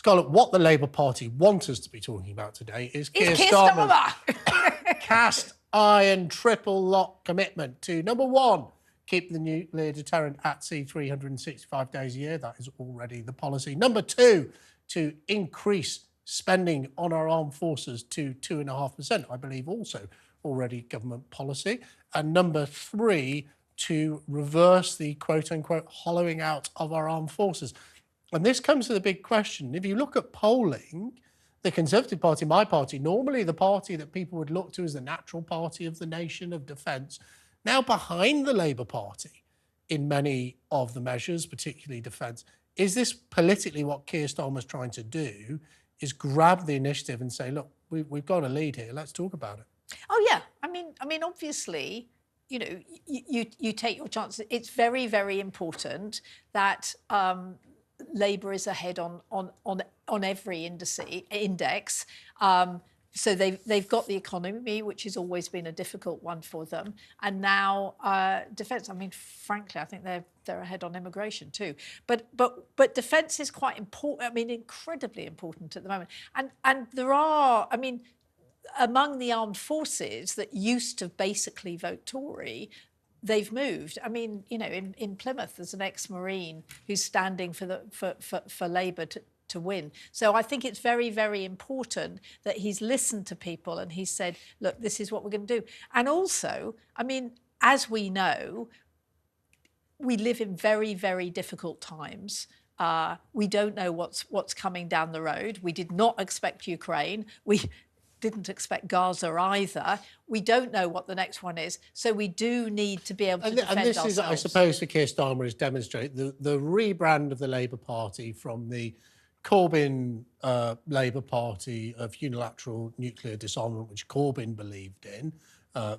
Scarlett, what the Labour Party want us to be talking about today is Keir Keir Starmer's Starmer. cast iron triple lock commitment to, number one, keep the nuclear deterrent at sea 365 days a year. That is already the policy. Number two, to increase spending on our armed forces to 2.5%, I believe also already government policy. And number three, to reverse the quote-unquote hollowing out of our armed forces. And this comes to the big question. If you look at polling, the Conservative Party, my party, normally the party that people would look to as the natural party of the nation, of defence, now behind the Labour Party in many of the measures, particularly defence. Is this politically what Keir Starmer's trying to do, is grab the initiative and say, look, we've got a lead here, let's talk about it? Oh, yeah. I mean, obviously, you know, you take your chances. It's very, very important that Labour is ahead on every index. So they've got the economy, which has always been a difficult one for them, and now defence. I mean, frankly, I think they're ahead on immigration too. But defence is quite important. I mean, incredibly important at the moment. And there are, I mean, among the armed forces that used to basically vote Tory, they've moved. I mean, you know, in Plymouth, there's an ex-Marine who's standing for Labour to win. So I think it's very, very important that he's listened to people and he's said, look, this is what we're going to do. And also, I mean, as we know, we live in very, very difficult times. We don't know what's coming down the road. We did not expect Ukraine. We didn't expect Gaza either. We don't know what the next one is. So we do need to be able to defend ourselves. And this is, I suppose, for Keir Starmer, is demonstrate the rebrand of the Labour Party from the Corbyn Labour Party of unilateral nuclear disarmament, which Corbyn believed in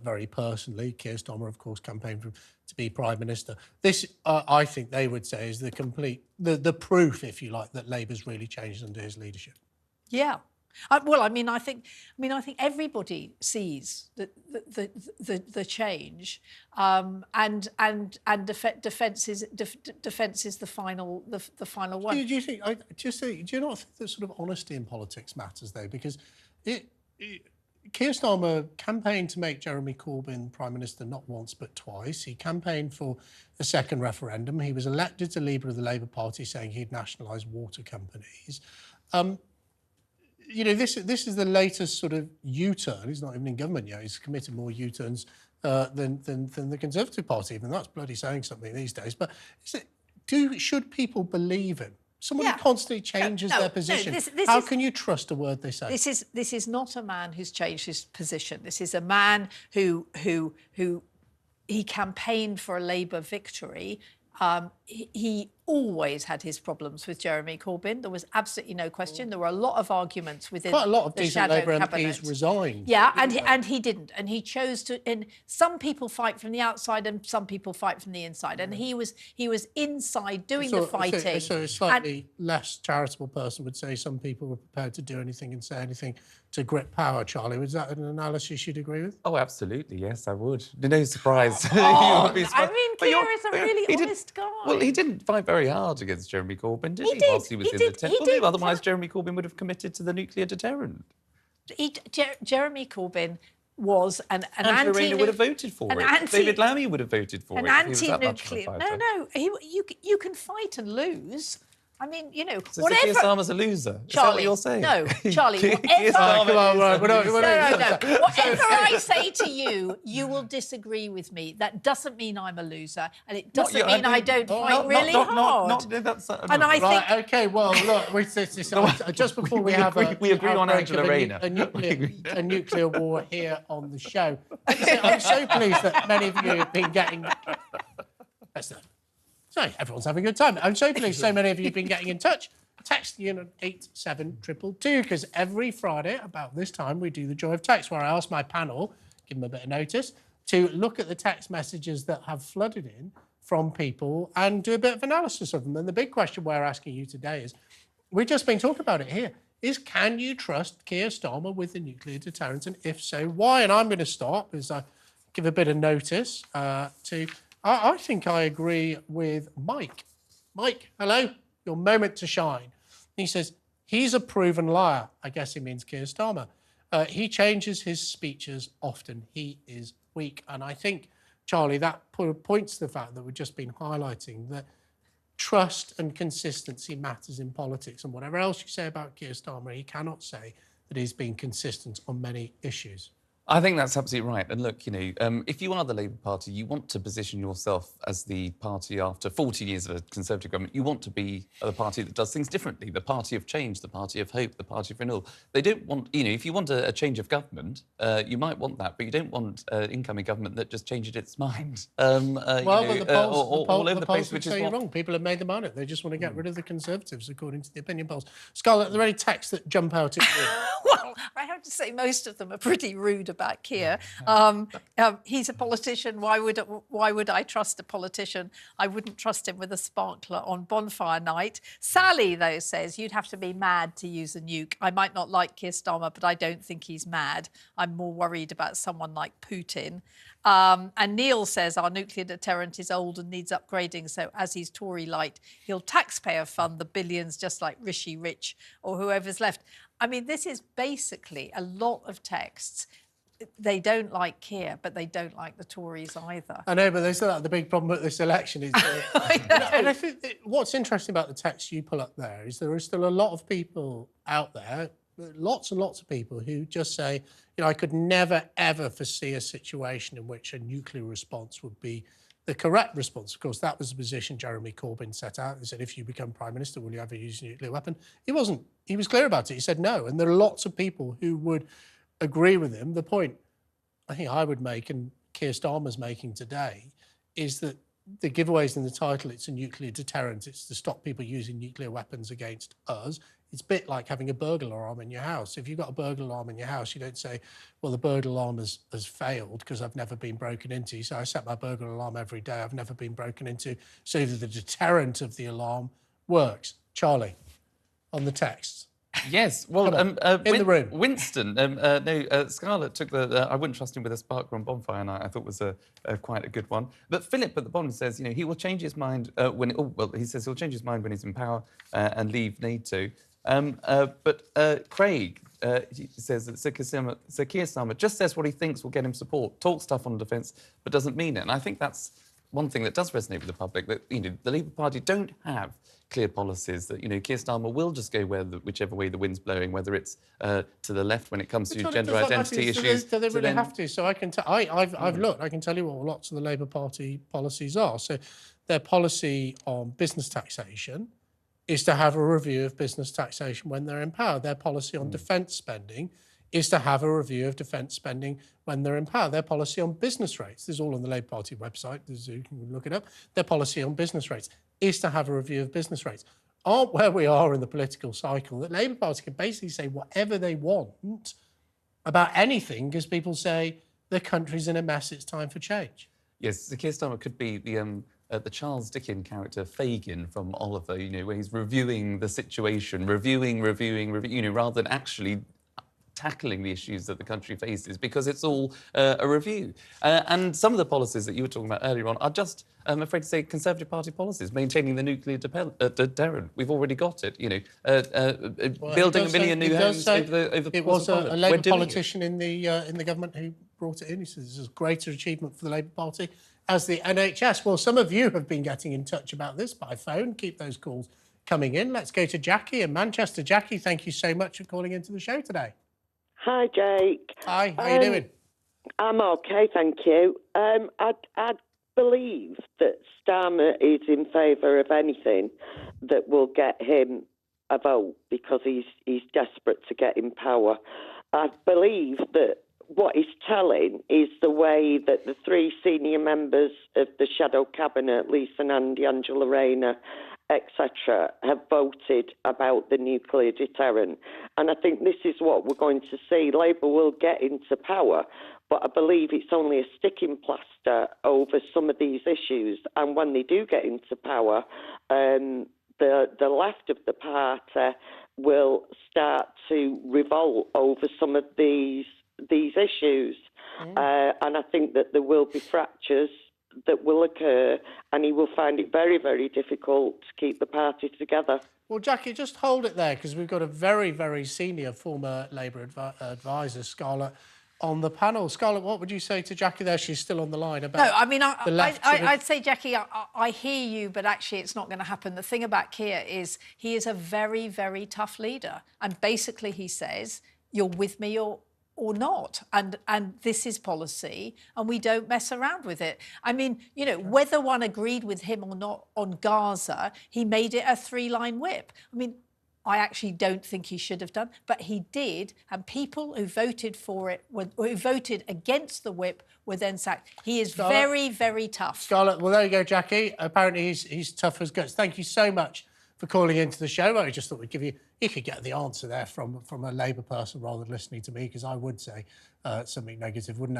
very personally. Keir Starmer, of course, campaigned to be Prime Minister. This, I think they would say, is the complete, the proof, if you like, that Labour's really changed under his leadership. Yeah. Well, I think everybody sees the change, and defence is the final one. Do you think? Do you not think that sort of honesty in politics matters though? Because Keir Starmer campaigned to make Jeremy Corbyn Prime Minister not once but twice. He campaigned for a second referendum. He was elected to leader of the Labour Party, saying he'd nationalise water companies. You know, this is the latest sort of U-turn. He's not even in government yet. He's committed more U-turns than the Conservative Party. Even that's bloody saying something these days. But should people believe him? Someone who constantly changes their position. How can you trust a word they say? This is not a man who's changed his position. This is a man who he campaigned for a Labour victory. He always had his problems with Jeremy Corbyn. There was absolutely no question. There were a lot of arguments within quite a lot of the decent shadow Labour cabinet. MPs resigned. Yeah, and he didn't. And he chose to. And some people fight from the outside, and some people fight from the inside. And he was inside doing the fighting. So a slightly less charitable person would say some people were prepared to do anything and say anything to grip power. Charlie, was that an analysis you'd agree with? Oh, absolutely. Yes, I would. No surprise. Oh, I mean, Keir is a really honest guy. Well, he didn't fight very hard against Jeremy Corbyn, did he? Whilst he was in the tent. Otherwise, Jeremy Corbyn would have committed to the nuclear deterrent. Jeremy Corbyn was an and Verena would have voted for it. David Lammy would have voted for it. An anti-nuclear. No, you can fight and lose. I mean, you know, so whatever. Keir Starmer's a loser. Charlie, is that what you're saying? No, Charlie. Whatever I say to you, you will disagree with me. That doesn't mean I'm a loser, and it doesn't mean I don't fight really hard. And I think. Okay, well, look, just before we have we agree on Angela Rayner, a nuclear war here on the show. I'm so pleased that many of you have been getting. Sorry, everyone's having a good time. I'm so pleased so many of you have been getting in touch. Text the unit 87222, because every Friday about this time we do the Joy of Text, where I ask my panel, give them a bit of notice, to look at the text messages that have flooded in from people and do a bit of analysis of them. And the big question we're asking you today is, we've just been talking about it here, is can you trust Keir Starmer with the nuclear deterrent? And if so, why? And I'm going to start, as I give a bit of notice to... I think I agree with Mike. Mike, hello, your moment to shine. He says, He's a proven liar. I guess he means Keir Starmer. He changes his speeches often. He is weak. And I think, Charlie, that points to the fact that we've just been highlighting that trust and consistency matters in politics. And whatever else you say about Keir Starmer, he cannot say that he's been consistent on many issues. I think that's absolutely right. And look, if you are the Labour Party, you want to position yourself as the party after 40 years of a Conservative government. You want to be the party that does things differently, the party of change, the party of hope, the party of renewal. They don't want, if you want a change of government, you might want that, but you don't want an incoming government that just changes its mind. The polls which say is you're wrong. People have made their mind up. They just want to get rid of the Conservatives, according to the opinion polls. Scarlett, are there any texts that jump out at you? Well, I have to say most of them are pretty rude about Keir. He's a politician. Why would I trust a politician? I wouldn't trust him with a sparkler on bonfire night. Sally, though, says you'd have to be mad to use a nuke. I might not like Keir Starmer, but I don't think he's mad. I'm more worried about someone like Putin. And Neil says our nuclear deterrent is old and needs upgrading, so as he's Tory light, he'll taxpayer fund the billions just like Rishi Rich or whoever's left. I mean, this is basically a lot of texts. They don't like Keir, but they don't like the Tories either. I know, but they still have the big problem with this election. Is and I think what's interesting about the text you pull up there is there are still a lot of people out there, lots and lots of people who just say, I could never, ever foresee a situation in which a nuclear response would be the correct response. Of course, that was the position Jeremy Corbyn set out. He said, if you become Prime Minister, will you ever use a nuclear weapon? He wasn't. He was clear about it. He said no. And there are lots of people who would agree with him. The point I think I would make, and Keir Starmer's making today, is that the giveaways in the title, it's a nuclear deterrent. It's to stop people using nuclear weapons against us. It's a bit like having a burglar alarm in your house. If you've got a burglar alarm in your house, you don't say, well, the burglar alarm has failed because I've never been broken into. So I set my burglar alarm every day. I've never been broken into. So that the deterrent of the alarm works. Charlie, on the text. Yes, well, in the room. Winston, Scarlett took I wouldn't trust him with a sparkler on bonfire night. I thought was quite a good one. But Philip at the bottom says, he will change his mind he says he'll change his mind when he's in power and leave NATO. But Craig, he says that Sir Keir Starmer just says what he thinks will get him support, talks stuff on defence, but doesn't mean it. And I think that's one thing that does resonate with the public, that, the Labour Party don't have clear policies, that, Keir Starmer will just go whichever way the wind's blowing, whether it's to the left when it comes to gender identity issues. Do they really have to? So I can I've looked, I can tell you what lots of the Labour Party policies are. So their policy on business taxation is to have a review of business taxation when they're in power. Their policy on defence spending is to have a review of defence spending when they're in power. Their policy on business rates, this is all on the Labour Party website, you can look it up, their policy on business rates is to have a review of business rates. Aren't where we are in the political cycle that Labour Party can basically say whatever they want about anything because people say the country's in a mess, it's time for change. Yes, the Keir Starmer could be the Charles Dickens character Fagin from Oliver, where he's reviewing the situation, reviewing, rather than actually tackling the issues that the country faces, because it's all a review. And some of the policies that you were talking about earlier on are just, I'm afraid to say, Conservative Party policies, maintaining the nuclear deterrent. We've already got it, building 1 million new homes over the It was a Labour politician in the government who brought it in. He says this is a greater achievement for the Labour Party as the NHS. Well, some of you have been getting in touch about this by phone. Keep those calls coming in. Let's go to Jackie in Manchester. Jackie, thank you so much for calling into the show today. Hi, Jake. Hi, how you doing? I'm okay, thank you. I believe that Starmer is in favour of anything that will get him a vote because he's desperate to get in power. I believe that what he's telling is the way that the three senior members of the shadow cabinet, Lisa Nandy, Angela Rayner, etc., have voted about the nuclear deterrent. And I think this is what we're going to see. Labour will get into power, but I believe it's only a sticking plaster over some of these issues. And when they do get into power, the left of the party will start to revolt over some of these issues. And I think that there will be fractures that will occur, and he will find it very, very difficult to keep the party together. Well, Jackie, just hold it there, because we've got a very, very senior former Labour advisor, Scarlett, on the panel. Scarlett, what would you say to Jackie there? She's still on the line about No, I mean, the left. I'd say, Jackie, I hear you, but actually it's not going to happen. The thing about Keir is he is a very, very tough leader. And basically he says, you're with me or not. And this is policy, and we don't mess around with it. I mean, you know, whether one agreed with him or not on Gaza, he made it a 3-line whip. I mean, I actually don't think he should have done, but he did, and people who voted for it, who voted against the whip, were then sacked. He is Scarlett? very, very tough. Scarlett, well, there you go, Jackie. Apparently he's tough as guts. Thank you so much for calling into the show. I just thought we'd give you could get the answer there from a Labour person rather than listening to me, because I would say something negative, wouldn't I?